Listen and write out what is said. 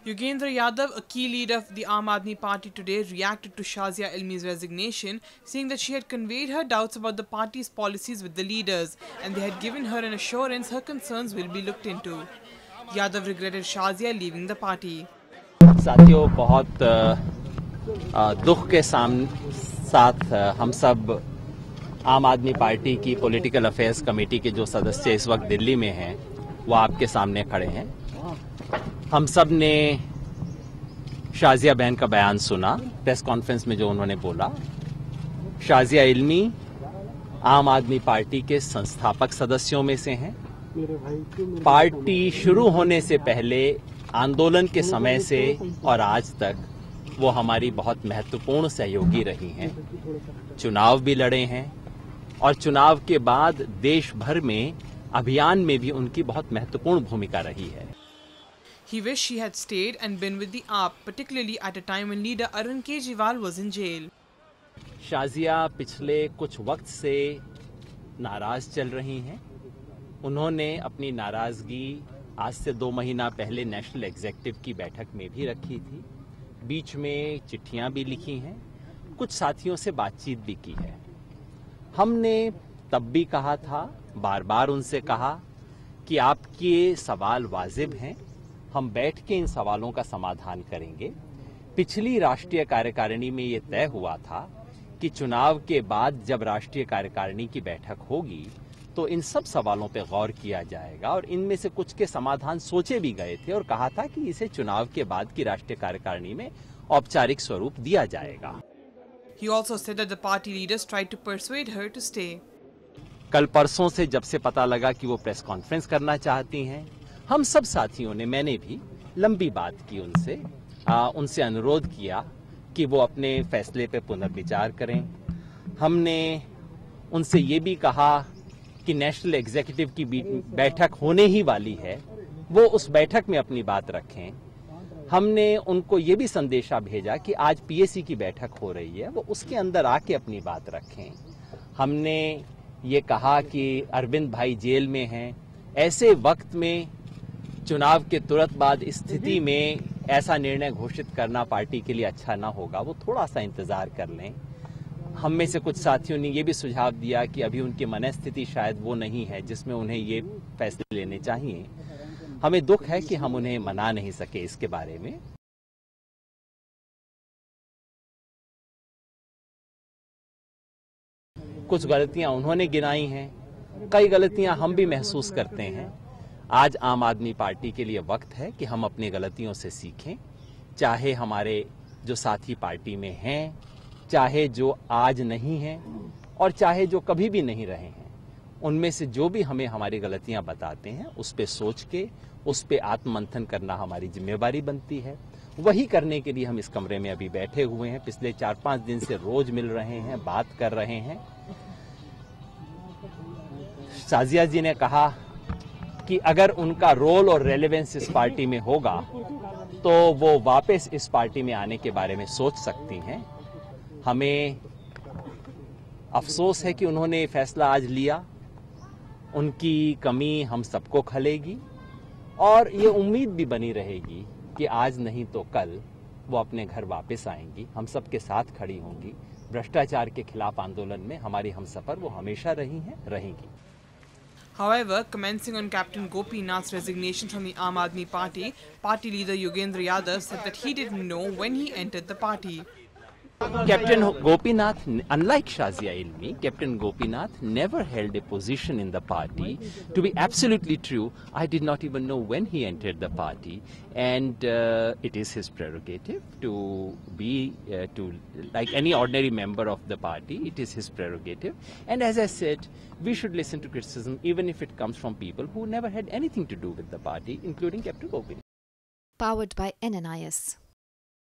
Yogendra Yadav, a key leader of the Aam Aadmi Party today, reacted to Shazia Ilmi's resignation, saying that she had conveyed her doubts about the party's policies with the leaders and they had given her an assurance her concerns will be looked into. Yadav regretted Shazia leaving the party. साथियों, बहुत दुख के साथ हम सब आम आदमी party की पॉलिटिकल अफेयर्स कमेटी के जो सदस्य इस वक्त दिल्ली में हैं वो आपके सामने खड़े हैं। हम सब ने शाजिया बहन का बयान सुना, प्रेस कॉन्फ्रेंस में जो उन्होंने बोला। शाजिया इल्मी आम आदमी पार्टी के संस्थापक सदस्यों में से हैं। पार्टी शुरू होने से पहले, आंदोलन के समय से और आज तक वो हमारी बहुत महत्वपूर्ण सहयोगी रही हैं। चुनाव भी लड़े हैं और चुनाव के बाद देश भर में अभियान में भी उनकी बहुत महत्वपूर्ण भूमिका रही है। He wished she had stayed and been with the AAP, particularly at a time when leader Arvind Kejriwal was in jail. Shazia पिछले कुछ वक्त से नाराज चल रही हैं। उन्होंने अपनी नाराजगी आज से 2 महीना पहले नेशनल एग्जीक्यूटिव की बैठक में भी रखी थी। बीच में चिट्ठियां भी लिखी हैं, कुछ साथियों से बातचीत भी की है। हमने तब भी कहा था, बार बार उनसे कहा कि आपके सवाल वाजिब हैं, हम बैठ के इन सवालों का समाधान करेंगे। पिछली राष्ट्रीय कार्यकारिणी में ये तय हुआ था कि चुनाव के बाद जब राष्ट्रीय कार्यकारिणी की बैठक होगी तो इन सब सवालों पर गौर किया जाएगा और इनमें से कुछ के समाधान सोचे भी गए थे और कहा था कि इसे चुनाव के बाद की राष्ट्रीय कार्यकारिणी में औपचारिक स्वरूप दिया जाएगा। He also said that the party leaders tried to persuade her to stay. कल परसों से जब से पता लगा कि वो प्रेस कॉन्फ्रेंस करना चाहती हैं, हम सब साथियों ने, मैंने भी लंबी बात की उनसे अनुरोध किया कि वो अपने फैसले पे पुनर्विचार करें। हमने उनसे ये भी कहा कि नेशनल एग्जीक्यूटिव की बैठक होने ही वाली है, वो उस बैठक में अपनी बात रखें। हमने उनको ये भी संदेशा भेजा कि आज पीएसी की बैठक हो रही है, वो उसके अंदर आके अपनी बात रखें। हमने ये कहा कि अरविंद भाई जेल में हैं, ऐसे वक्त में चुनाव के तुरंत बाद स्थिति में ऐसा निर्णय घोषित करना पार्टी के लिए अच्छा ना होगा, वो थोड़ा सा इंतजार कर लें। हम में से कुछ साथियों ने ये भी सुझाव दिया कि अभी उनकी मनस्थिति शायद वो नहीं है जिसमें उन्हें ये फैसले लेने चाहिए। हमें दुख है कि हम उन्हें मना नहीं सके इसके बारे में। कुछ गलतियां उन्होंने गिनाई हैं, कई गलतियां हम भी महसूस करते हैं। आज आम आदमी पार्टी के लिए वक्त है कि हम अपनी गलतियों से सीखें, चाहे हमारे जो साथी पार्टी में हैं, चाहे जो आज नहीं हैं और चाहे जो कभी भी नहीं रहे हैं। उनमें से जो भी हमें हमारी गलतियां बताते हैं उस पे सोच के, उस पे आत्ममंथन करना हमारी जिम्मेवारी बनती है। वही करने के लिए हम इस कमरे में अभी बैठे हुए हैं। पिछले 4-5 दिन से रोज मिल रहे हैं, बात कर रहे हैं। शाजिया जी ने कहा कि अगर उनका रोल और रेलेवेंस इस पार्टी में होगा तो वो वापस इस पार्टी में आने के बारे में सोच सकती हैं। हमें अफसोस है कि उन्होंने ये फैसला आज लिया। उनकी कमी हम सबको खलेगी और ये उम्मीद भी बनी रहेगी कि आज नहीं तो कल वो अपने घर वापस आएंगी, हम सबके साथ खड़ी होंगी। भ्रष्टाचार के खिलाफ आंदोलन में हमारी हमसफर वो हमेशा रही हैं, रहेंगी। However, commenting on Captain Gopinath's resignation from the Aam Aadmi Party, party leader Yogendra Yadav said that he didn't know when he entered the party. Captain Gopinath, unlike Shazia Ilmi, Captain Gopinath never held a position in the party. To be absolutely true, I did not even know when he entered the party, and it is his prerogative to be, like any ordinary member of the party, it is his prerogative. And as I said, we should listen to criticism even if it comes from people who never had anything to do with the party, including Captain Gopinath. Powered by NNIS.